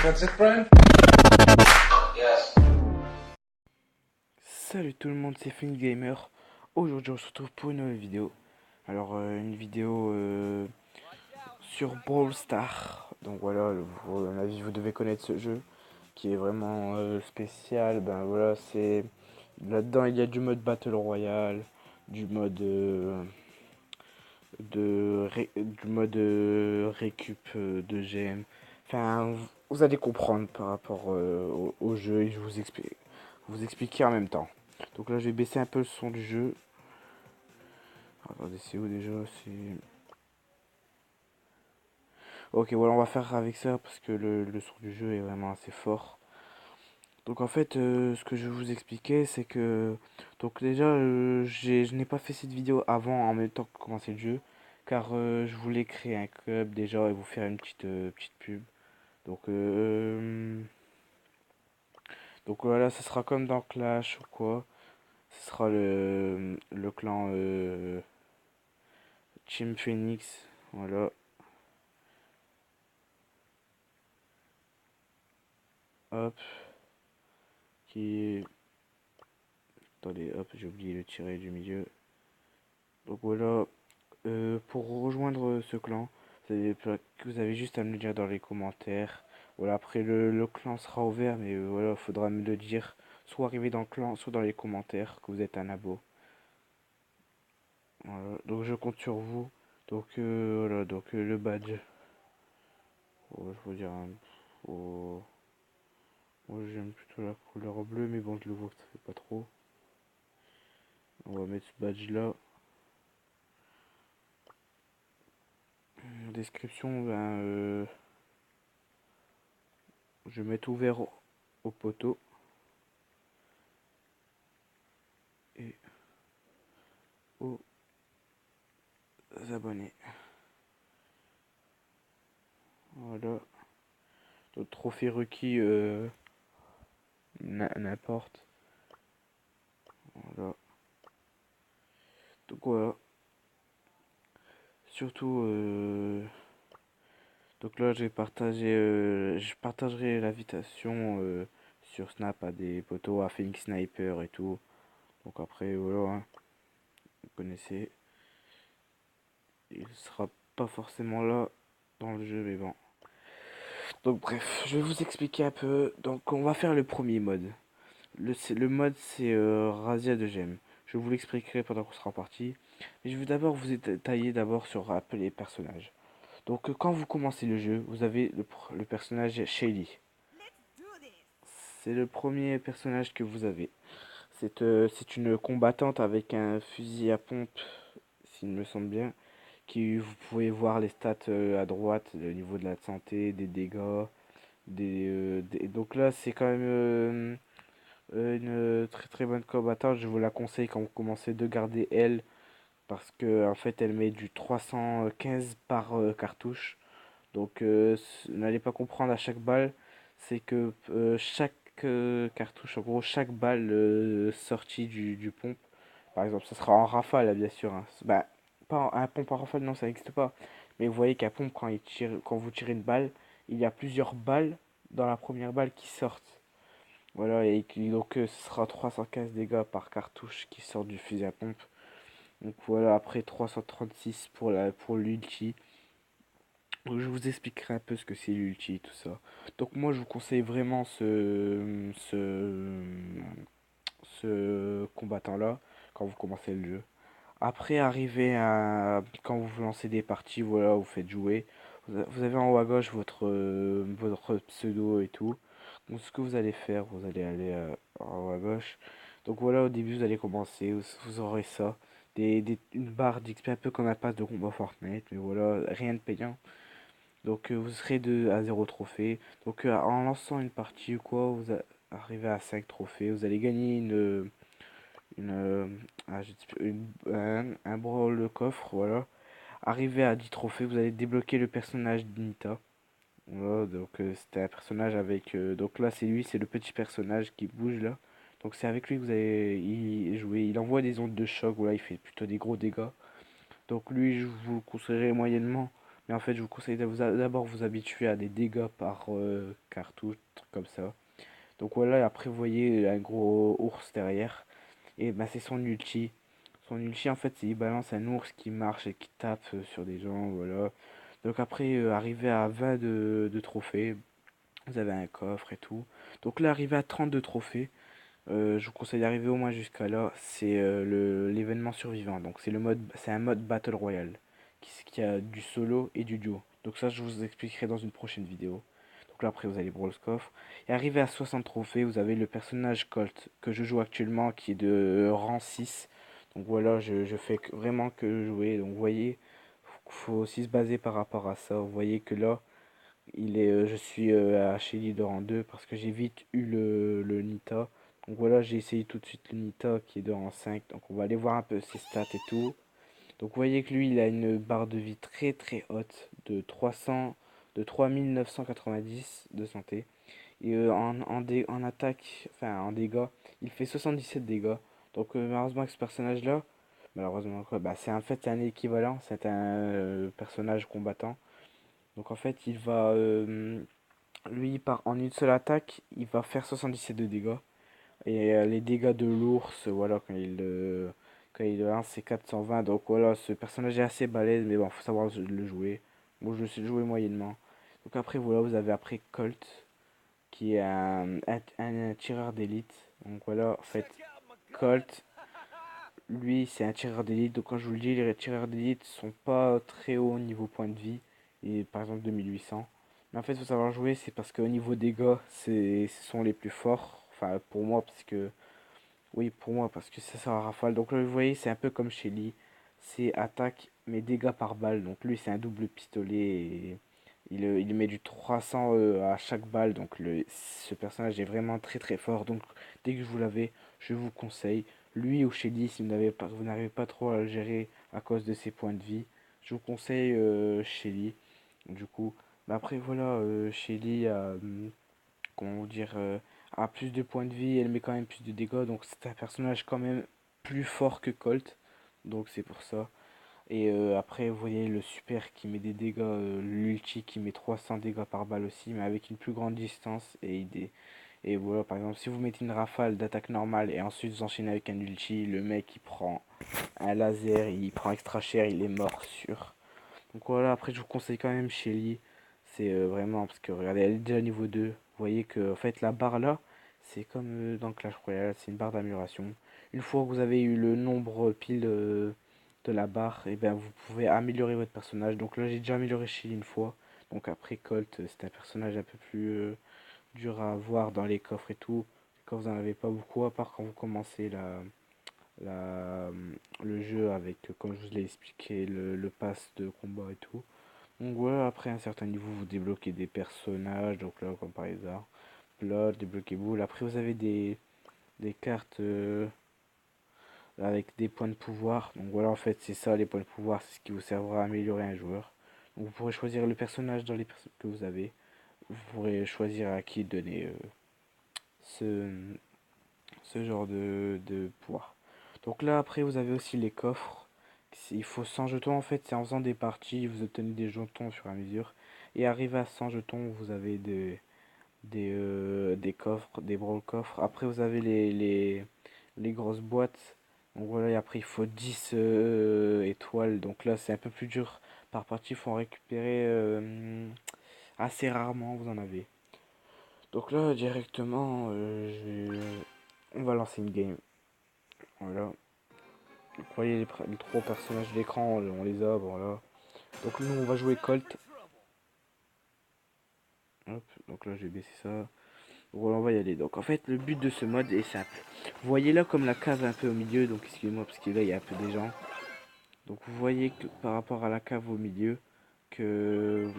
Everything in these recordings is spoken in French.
That's it, Brian? Yes. Salut tout le monde, c'est Finn Gamer. Aujourd'hui, on se retrouve pour une nouvelle vidéo. Alors, une vidéo sur Brawl Stars. Donc voilà, à mon avis, vous devez connaître ce jeu qui est vraiment spécial. Ben voilà, c'est là-dedans il y a du mode Battle Royale, du mode du mode récup de GM. Enfin, vous allez comprendre par rapport au jeu et je vous expliquer en même temps. Donc là, je vais baisser un peu le son du jeu. Attendez, c'est où déjà? C'est... Ok, voilà, on va faire avec ça parce que le son du jeu est vraiment assez fort. Donc en fait, ce que je vais vous expliquer, c'est que... Donc déjà, je n'ai pas fait cette vidéo avant, en même temps que commencer le jeu. Car je voulais créer un club déjà et vous faire une petite pub. Donc, donc voilà, ce sera comme dans Clash ou quoi. Ce sera le clan Team Phoenix. Voilà. Hop. Qui... Attendez, hop, j'ai oublié le tiret du milieu. Donc voilà. Pour rejoindre ce clan, vous avez juste à me le dire dans les commentaires. Voilà, après le clan sera ouvert, mais voilà, faudra me le dire. Soit arriver dans le clan, soit dans les commentaires que vous êtes un abo. Voilà, donc je compte sur vous. Donc voilà, donc le badge. Oh, je veux dire, oh, moi j'aime plutôt la couleur bleue, mais bon, je le vois que ça fait pas trop. On va mettre ce badge là. En description, ben, je vais mettre ouvert au poteau et aux abonnés. Voilà. D'autres trophées requis, n'importe. Voilà. Donc voilà. Surtout, donc là, je partagerai l'invitation sur Snap à des potos, à Phoenix Sniper et tout. Donc après, voilà, hein, vous connaissez. Il sera pas forcément là dans le jeu, mais bon. Donc bref, je vais vous expliquer un peu. Donc on va faire le premier mode. Le mode c'est Razzia de gemmes. Je vous l'expliquerai pendant qu'on sera parti. Mais je vais d'abord vous détailler d'abord sur un peu les personnages. Donc quand vous commencez le jeu, vous avez le personnage Shelly. C'est le premier personnage que vous avez. C'est une combattante avec un fusil à pompe, s'il me semble bien. Qui, vous pouvez voir les stats à droite, le niveau de la santé, des dégâts. Donc là, c'est quand même une très très bonne combattante. Je vous la conseille quand vous commencez de garder elle. Parce que en fait, elle met du 315 par cartouche. Donc n'allez pas comprendre à chaque balle. C'est que chaque cartouche, en gros, chaque balle sortie du pompe. Par exemple, ça sera en rafale, là, bien sûr, hein. Bah, pas un pompe en rafale, non, ça n'existe pas. Mais vous voyez qu'un pompe, quand vous tirez une balle, il y a plusieurs balles dans la première balle qui sortent. Voilà, donc ce sera 315 dégâts par cartouche qui sort du fusil à pompe. Donc voilà, après 336 pour l'ulti. Donc je vous expliquerai un peu ce que c'est l'ulti et tout ça. Donc moi je vous conseille vraiment ce combattant là quand vous commencez le jeu. Après, quand vous lancez des parties, voilà, vous faites jouer. Vous avez en haut à gauche votre pseudo et tout. Donc, ce que vous allez faire, vous allez aller en haut à gauche. Donc, voilà, au début, vous allez commencer. Vous aurez ça. Une barre d'XP un peu comme un pass de combat Fortnite. Mais voilà, rien de payant. Donc, vous serez à 0 trophée. Donc, en lançant une partie ou quoi, arrivez à 5 trophées. Vous allez gagner une, je sais plus, un brawl coffre, voilà. Arrivé à 10 trophées, vous allez débloquer le personnage d'Nita. Voilà, donc c'était un personnage avec... donc là, c'est le petit personnage qui bouge là. Donc c'est avec lui que vous allez jouer. Il envoie des ondes de choc, voilà, il fait plutôt des gros dégâts. Donc lui, je vous le conseillerais moyennement. Mais en fait, je vous conseille de d'abord vous habituer à des dégâts par cartouche, truc comme ça. Donc voilà, et après vous voyez un gros ours derrière. Et bah c'est son ulti. Son ulti en fait, c'est il balance un ours qui marche et qui tape sur des gens, voilà. Donc après, arrivé à 20 de trophées, vous avez un coffre et tout. Donc là, arrivé à 32 trophées, je vous conseille d'arriver au moins jusqu'à là. C'est l'événement survivant. Donc c'est un mode Battle Royale qui a du solo et du duo. Donc ça, je vous expliquerai dans une prochaine vidéo. Donc là, après, vous allez Brawl Scoff. Et arrivé à 60 trophées, vous avez le personnage Colt que je joue actuellement qui est de rang 6. Donc voilà, je fais vraiment que jouer. Donc vous voyez, faut aussi se baser par rapport à ça. Vous voyez que là, je suis à Shelly de rang 2 parce que j'ai vite eu le Nita. Donc voilà, j'ai essayé tout de suite le Nita qui est de rang 5. Donc on va aller voir un peu ses stats et tout. Donc vous voyez que lui, il a une barre de vie très très haute de 300, de 3990 de santé. Et en attaque, enfin en dégâts, il fait 77 dégâts. Donc malheureusement que ce personnage-là, malheureusement quoi, bah c'est en fait un équivalent, c'est un personnage combattant. Donc en fait, lui, en une seule attaque, il va faire 77 de dégâts. Et les dégâts de l'ours, voilà, quand il le lance, c'est 420. Donc voilà, ce personnage est assez balèze, mais bon, faut savoir le jouer. Bon, je sais le jouer moyennement. Donc après, voilà, vous avez après Colt, qui est un tireur d'élite. Donc voilà, en fait, Colt, lui, c'est un tireur d'élite. Donc quand je vous le dis, les tireurs d'élite sont pas très hauts au niveau point de vie. Et par exemple 2800. Mais en fait, il faut savoir jouer, c'est parce qu'au niveau dégâts, ce sont les plus forts. Enfin, pour moi, parce que oui, pour moi, parce que ça sert à rafale. Donc là, vous voyez, c'est un peu comme chez Lee. C'est attaque, mais dégâts par balle. Donc lui, c'est un double pistolet. Et il met du 300 à chaque balle. Donc ce personnage est vraiment très très fort. Donc dès que vous l'avez, je vous conseille. Lui ou Shelly, si vous n'arrivez pas trop à le gérer à cause de ses points de vie, je vous conseille Shelly. Du coup, mais après voilà, Shelly a, comment vous dire, a plus de points de vie, elle met quand même plus de dégâts, donc c'est un personnage quand même plus fort que Colt, donc c'est pour ça. Et après, vous voyez le super qui met des dégâts, l'ulti qui met 300 dégâts par balle aussi, mais avec une plus grande distance. Et voilà, par exemple, si vous mettez une rafale d'attaque normale et ensuite vous enchaînez avec un ulti, le mec il prend un laser, il prend extra cher, il est mort sûr. Donc voilà, après je vous conseille quand même Shelly. C'est vraiment, parce que regardez, elle est déjà niveau 2. Vous voyez que en fait la barre là, c'est comme dans Clash Royale, c'est une barre d'amélioration. Une fois que vous avez eu le nombre pile de la barre, et ben vous pouvez améliorer votre personnage. Donc là j'ai déjà amélioré Shelly une fois. Donc après Colt, c'est un personnage un peu plus dur à avoir dans les coffres et tout. Quand vous en avez pas beaucoup, à part quand vous commencez la, le jeu avec, comme je vous l'ai expliqué, le pass de combat et tout. Donc voilà, après un certain niveau, vous débloquez des personnages, donc là, comme par exemple, Blood, débloquez Bull. Après, vous avez des cartes avec des points de pouvoir. Donc voilà, en fait, c'est ça, les points de pouvoir, c'est ce qui vous servira à améliorer un joueur. Donc vous pourrez choisir le personnage dans les personnes que vous avez. Vous pourrez choisir à qui donner ce, ce genre de pouvoir. Donc là, après, vous avez aussi les coffres. Il faut 100 jetons, en fait, c'est en faisant des parties, vous obtenez des jetons au fur et à mesure. Et arrivé à 100 jetons, vous avez des coffres, des brawl coffres. Après, vous avez les grosses boîtes. Donc voilà, et après, il faut 10 étoiles. Donc là, c'est un peu plus dur par partie. Il faut en récupérer assez rarement, vous en avez. Donc là, directement, on va lancer une game. Voilà. Vous voyez les trois personnages de l'écran, on les a, voilà. Donc nous, on va jouer Colt. Hop, donc là, j'ai baissé ça. Voilà, on va y aller. Donc en fait, le but de ce mode est simple. Vous voyez là comme la cave un peu au milieu, donc excusez-moi parce que là, il y a un peu des gens. Donc vous voyez que par rapport à la cave au milieu, que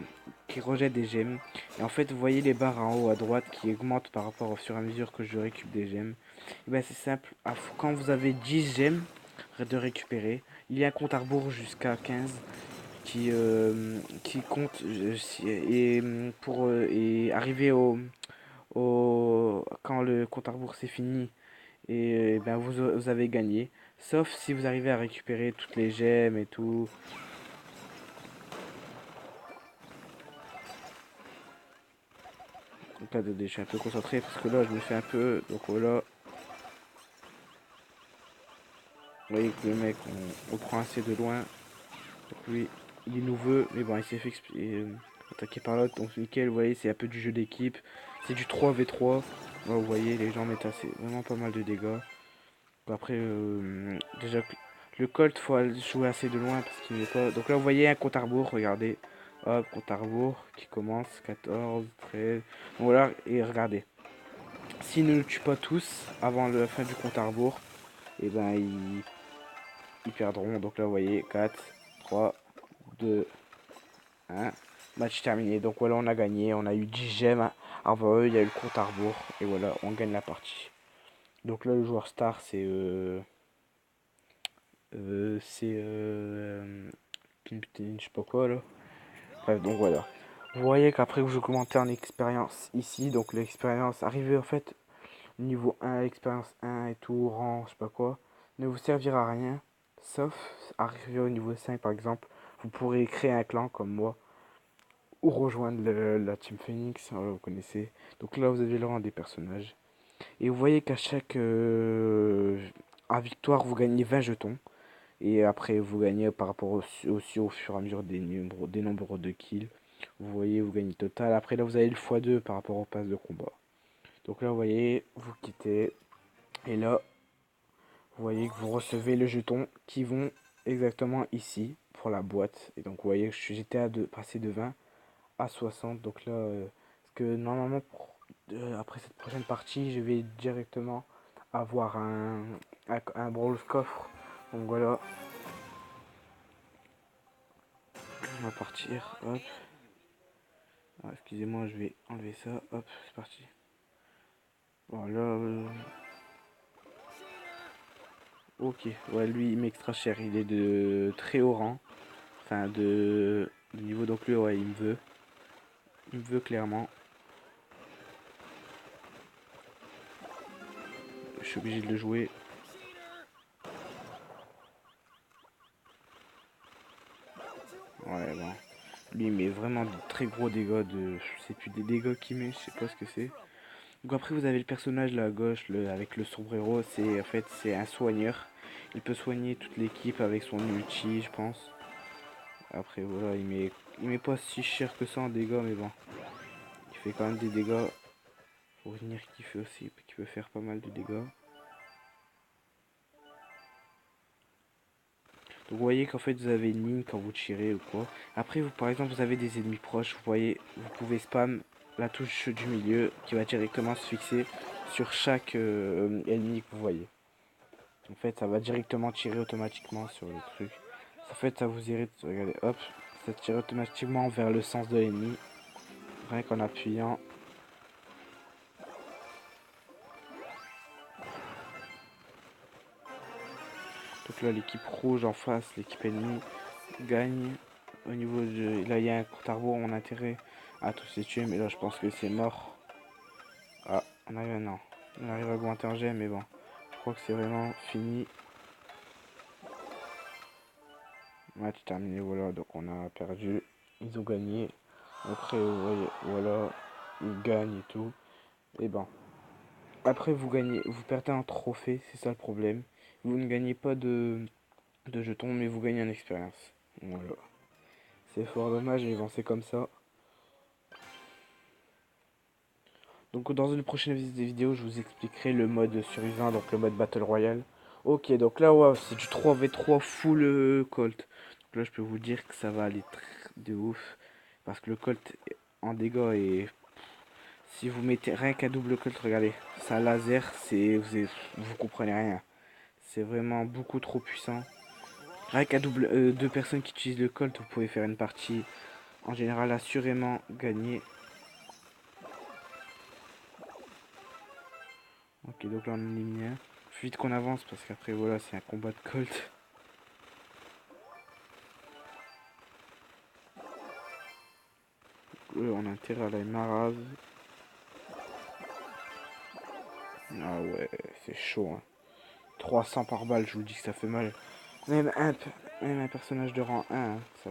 qui rejette des gemmes. Et en fait, vous voyez les barres en haut à droite qui augmentent par rapport au fur et à mesure que je récupère des gemmes. Et ben c'est simple. Quand vous avez 10 gemmes de récupérer, il y a un compte à rebours jusqu'à 15 qui compte et arriver quand le compte à rebours c'est fini et ben vous avez gagné. Sauf si vous arrivez à récupérer toutes les gemmes et tout. là, je suis un peu concentré parce que là, je me fais un peu. Donc voilà. Vous voyez que le mec, on prend assez de loin. Donc lui, il nous veut. Mais bon, il s'est fait attaquer par l'autre. Donc nickel, vous voyez, c'est un peu du jeu d'équipe. C'est du 3v3. Là, vous voyez, les gens mettent assez, vraiment pas mal de dégâts. Après, déjà, le Colt, faut jouer assez de loin parce qu'il n'est pas. Donc là, vous voyez un compte à rebours, regardez. Hop, compte à rebours qui commence 14, 13. Donc voilà, et regardez. S'ils ne le tuent pas tous avant la fin du compte à rebours, et ben ils perdront. Donc là, vous voyez, 4, 3, 2, 1. Match terminé. Donc voilà, on a gagné. On a eu 10 gemmes. Avant eux, il y a eu le compte à rebours. Et voilà, on gagne la partie. Donc là, le joueur star, c'est Pimpton, je sais pas quoi là. Bref, donc voilà. Vous voyez qu'après vous augmentez en expérience ici, donc l'expérience arrivée en fait niveau 1, expérience 1 et tout, rang, je sais pas quoi, ne vous servira à rien, sauf arriver au niveau 5 par exemple, vous pourrez créer un clan comme moi, ou rejoindre la Team Phoenix, vous connaissez. Donc là vous avez le rang des personnages. Et vous voyez qu'à chaque à victoire vous gagnez 20 jetons. Et après, vous gagnez par rapport aussi au fur et à mesure des nombres de kills. Vous voyez, vous gagnez total. Après, là, vous avez le x2 par rapport au pass de combat. Donc là, vous voyez, vous quittez. Et là, vous voyez que vous recevez les jetons qui vont exactement ici pour la boîte. Et donc, vous voyez que j'étais passer de 20 à 60. Donc là, parce que normalement, après cette prochaine partie, je vais directement avoir un brawl coffre. Donc voilà, on va partir. Hop. Ah, excusez-moi, je vais enlever ça. Hop, c'est parti. Voilà. Ok, ouais, lui, il m'extra cher. Il est de très haut rang. Enfin, de niveau. Donc lui, ouais, il me veut. Il me veut clairement. Je suis obligé de le jouer. Ouais, bon. Lui, il met vraiment de très gros dégâts. Je sais plus des dégâts qu'il met. Je sais pas ce que c'est. Donc après, vous avez le personnage là à gauche avec le sombrero. C'est en fait, c'est un soigneur. Il peut soigner toute l'équipe avec son ulti, je pense. Après, voilà, il met pas si cher que ça en dégâts, mais bon. Il fait quand même des dégâts. Faut retenir qu'il fait aussi, qu'il peut faire pas mal de dégâts. Donc vous voyez qu'en fait vous avez une ligne quand vous tirez ou quoi. Après vous par exemple vous avez des ennemis proches, vous voyez, vous pouvez spam la touche du milieu qui va directement se fixer sur chaque ennemi que vous voyez. En fait ça va directement tirer automatiquement sur le truc. En fait ça vous irrite, regardez, hop, ça tire automatiquement vers le sens de l'ennemi. Rien qu'en appuyant. Donc là l'équipe rouge en face, l'équipe ennemie gagne. Au niveau de... Là il y a un compte à rebours, on a intérêt à tous les tuer, mais là je pense que c'est mort. Ah, on arrive à... Non. On arrive à augmenter un gemme, mais bon. Je crois que c'est vraiment fini. Match terminé, voilà. Donc on a perdu. Ils ont gagné. Après, vous voyez, voilà. Ils gagnent et tout. Et bon. Après, vous gagnez, vous perdez un trophée, c'est ça le problème. Vous ne gagnez pas de jetons, mais vous gagnez en expérience. Voilà. C'est fort dommage, mais bon, c'est comme ça. Donc dans une prochaine vidéo, je vous expliquerai le mode survivant, donc le mode Battle Royale. Ok, donc là, wow, c'est du 3v3 full Colt. Donc là, je peux vous dire que ça va aller de ouf. Parce que le Colt en dégâts et si vous mettez rien qu'un double Colt, regardez, ça laser, vous comprenez rien. C'est vraiment beaucoup trop puissant. Rien qu'à deux personnes qui utilisent le Colt, vous pouvez faire une partie en général assurément gagnée. Ok, donc là on en élimine un. Faut vite qu'on avance parce qu'après voilà, c'est un combat de Colt. On a intérêt à la Marave. Ah ouais, c'est chaud. Hein. 300 par balle, je vous dis que ça fait mal. Même un personnage de rang 1, hein, ça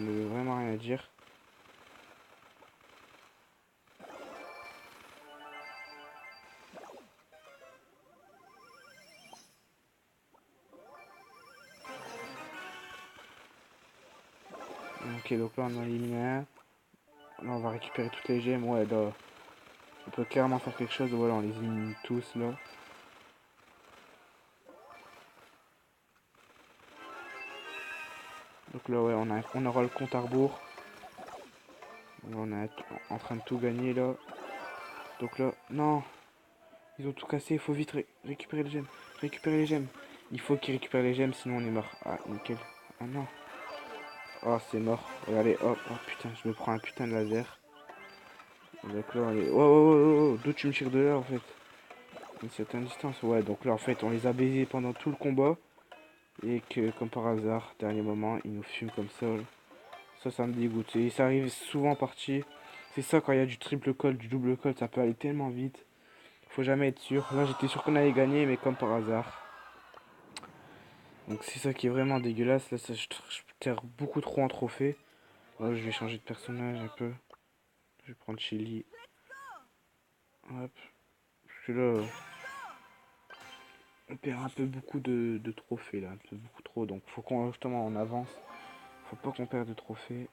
ne veut vraiment rien dire. Ok, donc là on a éliminé un. Là on va récupérer toutes les gemmes. Ouais, là on peut clairement faire quelque chose. Voilà, on les élimine tous là. Donc là ouais, on aura le compte à rebours. On est en train de tout gagner là. Donc là, non, ils ont tout cassé. Il faut vite récupérer les gemmes. Récupérer les gemmes. Il faut qu'ils récupèrent les gemmes, sinon on est mort. Ah, nickel. Ah non. Oh, c'est mort. Regardez, hop. Oh putain, je me prends un putain de laser. Donc là, on est. Oh, oh, oh, oh. D'où tu me tires de là en fait? Une certaine distance. Ouais, donc là en fait, on les a baisés pendant tout le combat. Et que, comme par hasard, dernier moment, ils nous fument comme ça. Ça me dégoûte. Et ça arrive souvent en partie. C'est ça quand il y a du triple call, du double call, ça peut aller tellement vite. Faut jamais être sûr. Là, j'étais sûr qu'on allait gagner, mais comme par hasard. Donc, c'est ça qui est vraiment dégueulasse. Là, je perds beaucoup trop en trophée. Là, je vais changer de personnage un peu. Je vais prendre Shelly. Hop. Parce que là, on perd un peu beaucoup de trophées, là. Un peu beaucoup trop. Donc, faut qu'on, justement, on avance. Faut pas qu'on perde de trophées.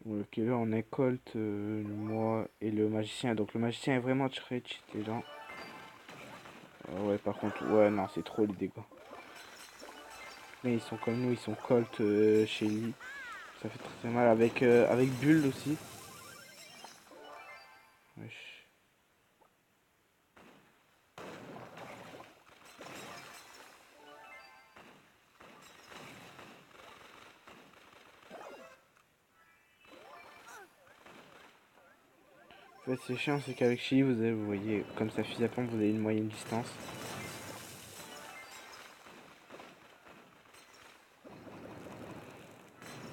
Ok, là, on est Colt, moi et le magicien. Donc, le magicien est vraiment très cheaté, là. Ouais, par contre, ouais, non, c'est trop les dégâts. Mais ils sont comme nous, ils sont Colt, Shelly. Ça fait très mal avec Bull aussi. Wesh. En fait, c'est chiant, c'est qu'avec Shelly, vous voyez, comme sa fille à pompe, vous avez une moyenne distance.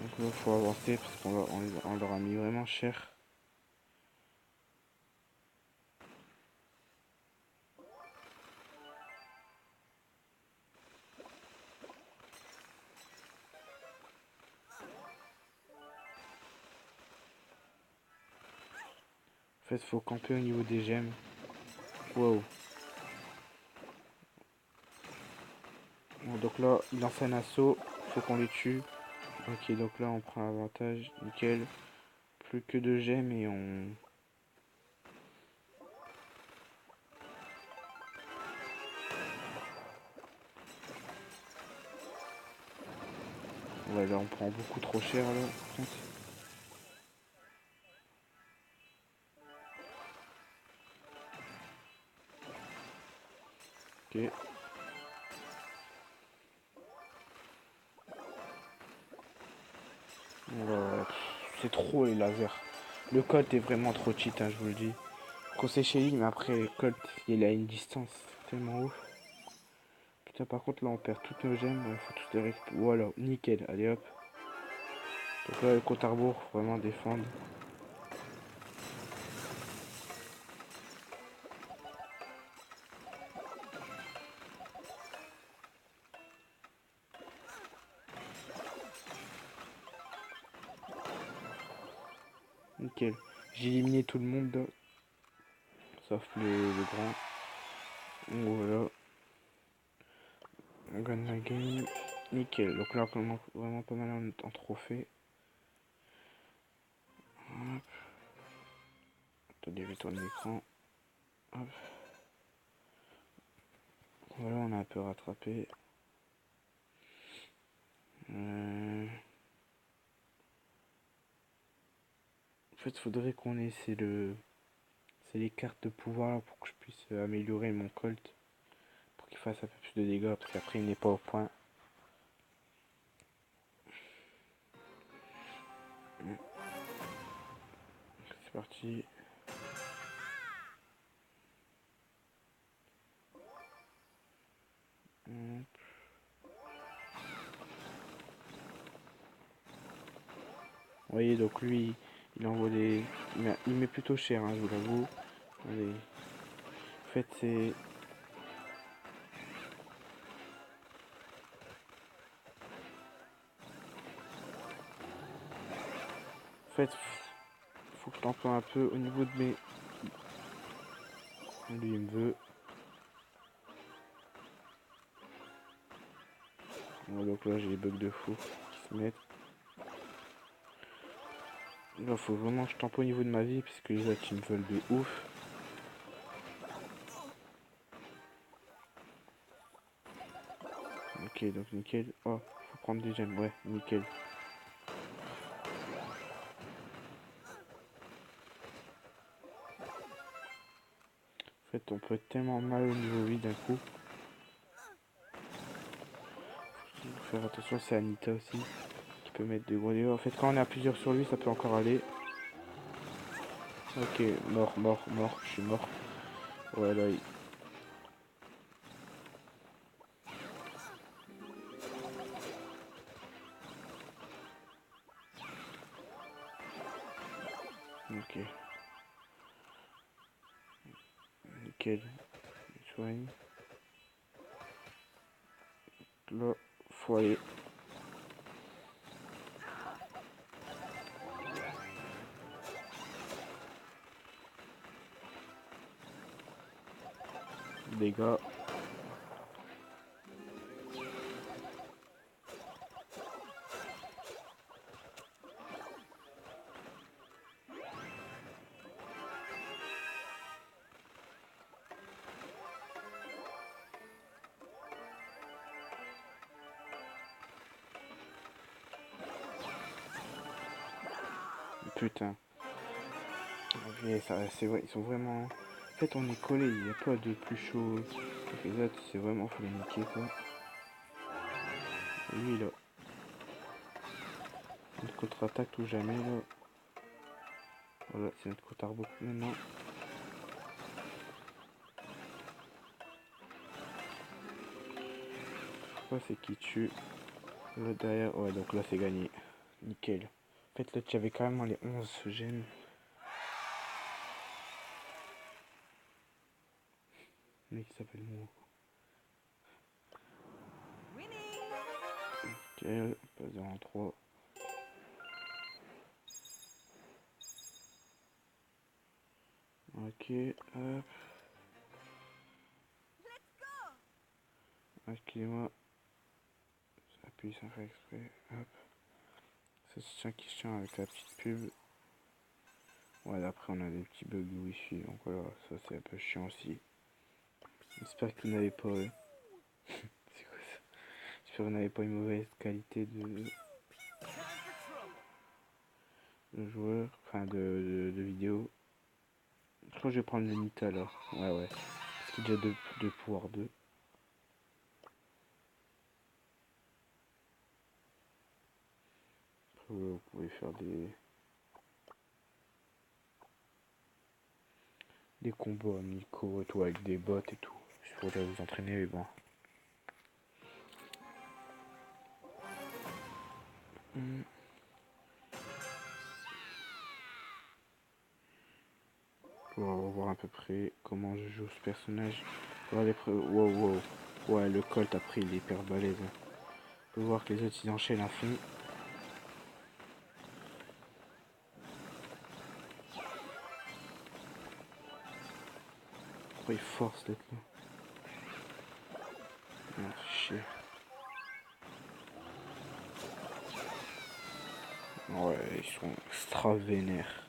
Donc là, faut avancer parce on leur a mis vraiment cher. En fait, faut camper au niveau des gemmes. Wow. Bon, donc là, il lance un assaut. Faut qu'on les tue. Ok, donc là, on prend avantage. Nickel. Plus que deux gemmes et on... Ouais, là, on prend beaucoup trop cher, là, par contre. Ok. C'est trop les lasers. Le Colt est vraiment trop cheat, hein, je vous le dis. Conseil chez lui, mais après, le Colt, il a une distance tellement ouf. Putain, par contre, là, on perd toutes nos gemmes. Il faut tous les récupérer. Voilà, nickel. Allez hop. Donc là, le compte à rebours, faut vraiment défendre. Nickel. J'ai éliminé tout le monde là. Sauf le grand. Donc voilà. On gagne la game. Nickel. Donc là, on commence vraiment pas mal en trophée. Hop. Attendez, je vais tourner l'écran. Hop. Voilà, on a un peu rattrapé. En fait, faudrait qu'on ait c'est les cartes de pouvoir pour que je puisse améliorer mon Colt. Pour qu'il fasse un peu plus de dégâts. Parce qu'après, il n'est pas au point. C'est parti. Vous voyez, donc lui, il envoie des... Il met plutôt cher, hein, je vous l'avoue. Allez. En fait, c'est... En fait, faut que je l'emploie un peu au niveau de mes... Lui, il me veut. Bon, donc là, j'ai des bugs de fou qui mètres. Là, faut vraiment que je tampe au niveau de ma vie, parce que les autres, ils me veulent de ouf. Ok, donc nickel. Oh, faut prendre des gemmes, ouais, nickel. En fait, on peut être tellement mal au niveau vie d'un coup. Faut faire attention, c'est Anita aussi, qui peut mettre des gros dégâts. En fait, quand on est à plusieurs sur lui, ça peut encore aller. Ok, mort, mort, mort, je suis mort. Ouais, là, ok, nickel. Je soigne. Là, faut aller. Dégâts. Putain. Ok, ça, c'est vrai, ils sont vraiment. En fait, on est collés, il n'y a pas de plus chaud. Donc les autres, c'est vraiment, faut les niquer quoi. Lui là, notre contre-attaque tout jamais là. Voilà, c'est notre contre-arbre maintenant. Je crois c'est qui tue. Là derrière, ouais, donc là c'est gagné. Nickel. En fait, là tu avais carrément les 11 gènes. Le mec qui s'appelle moi. Ok, on passe en 3. Ok, hop. Excusez-moi, j'appuie sans faire exprès. Hop. Ça se tient qui se tient avec la petite pub. Ouais, après on a des petits bugs de wifi, donc voilà, ça c'est un peu chiant aussi. J'espère que vous n'avez pas. C'est quoi ça? J'espère que vous n'avez pas une mauvaise qualité de joueur, enfin de vidéo. Je crois que je vais prendre le Nita alors. Ouais, ouais. Parce qu'il y a déjà deux pouvoirs 2. Après, vous pouvez faire des combos amicaux et tout avec des bots et tout. Je pourrais vous entraîner, mais bon. On va voir à peu près comment je joue ce personnage. Wow, wow. Ouais, le Colt après il est hyper balèze. On peut voir que les autres ils enchaînent à fond. Pourquoi ils forcent d'être là? Ah, chier. Ouais, ils sont extra vénères.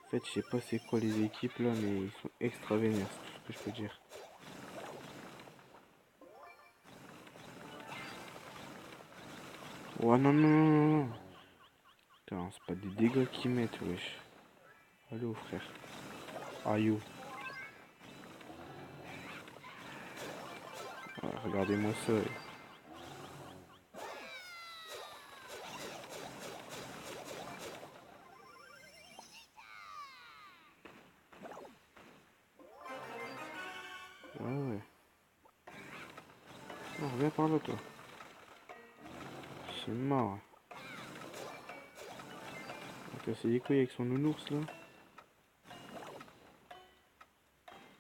En fait, je sais pas c'est quoi les équipes là, mais ils sont extra vénères, c'est tout ce que je peux dire. Oh non, non, non, non, non. Putain, c'est pas des dégâts qu'ils mettent, wesh. Allô, frère. Aïe. Ouais, regardez-moi ça. Ouais, ouais. Non, reviens par là, toi. C'est mort. On va casser les couilles avec son nounours, là.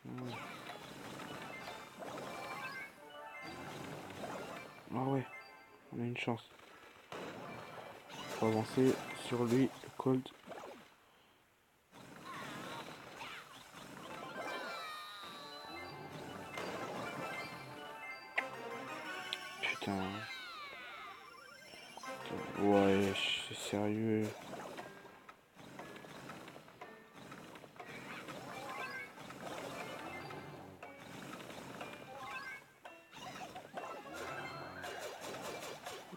Ouais. Ah ouais, on a une chance. Faut avancer sur lui, le Colt. Putain. Ouais, c'est sérieux.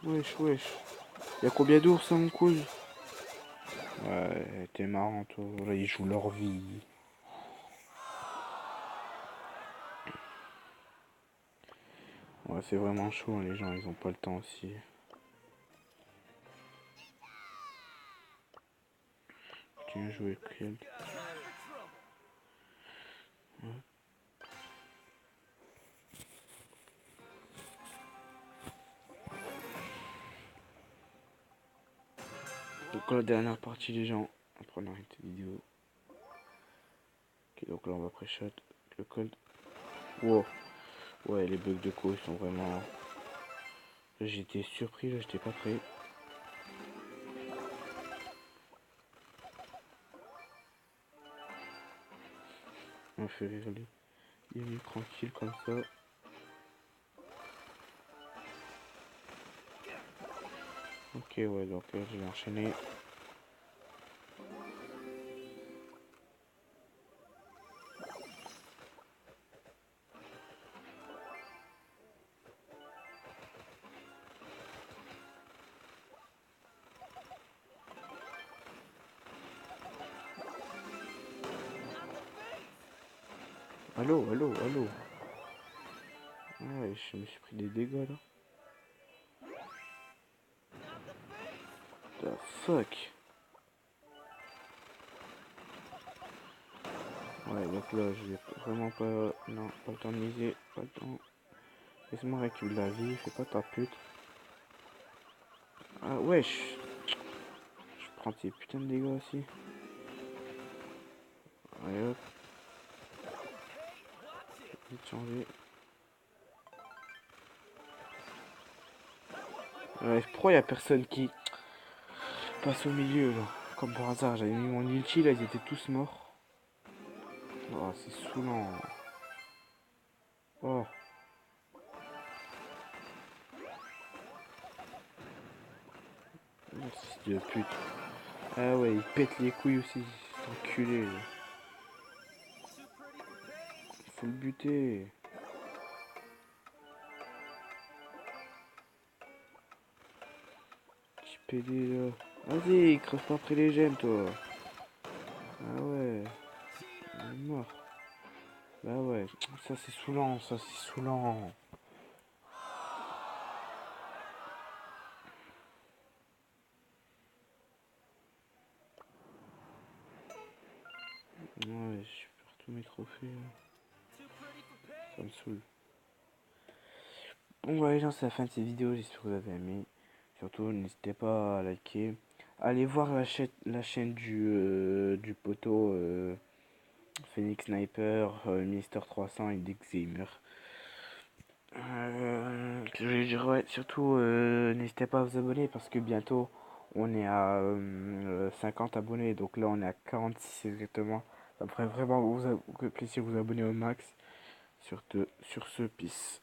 Wesh, wesh. Y'a combien d'ours, mon couille? Ouais, t'es marrant, toi. Là, ils jouent leur vie. Ouais, c'est vraiment chaud, hein, les gens, ils ont pas le temps aussi. Tiens, jouer Kill. Donc la dernière partie, les gens, après on arrête la vidéo. Ok, donc là on va pré-shot le cold. Wow. Ouais, les bugs de co ils sont vraiment... J'étais surpris, là, j'étais pas prêt. On fait rire lui. Il est venu tranquille comme ça. Ok, ouais, donc je vais enchaîner. Allô, allô, allô. Ouais, je me suis pris des dégâts là. The fuck. Ouais, donc là, je vais vraiment pas... Non, pas le temps de miser, pas le temps. Laisse-moi récupérer la vie, fais pas ta pute. Ah, wesh. Je prends tes putains de dégâts aussi. Allez hop, vite changer. Ouais, pourquoi y a personne qui passe au milieu là? Comme par hasard, j'avais mis mon ulti là, ils étaient tous morts. Oh, c'est saoulant. Oh, fils de pute. Ah ouais, il pète les couilles aussi, cet enculé. Faut le buter. Petit PD là. Vas-y, crève pas après les gemmes toi. Ah ouais, il est mort. Bah ouais, ça c'est saoulant, ça c'est saoulant. Ouais, je perds tous mes trophées là. Ça me saoule. Bon voilà les gens, c'est la fin de cette vidéo, j'espère que vous avez aimé. Surtout n'hésitez pas à liker. Allez voir la chaîne du poteau Phoenix Sniper, Mister 300 et Dexgamer. Je dirais ouais, surtout n'hésitez pas à vous abonner parce que bientôt on est à 50 abonnés, donc là on est à 46 exactement. Ça me ferait vraiment plaisir de vous abonner au max. Sur ce, peace.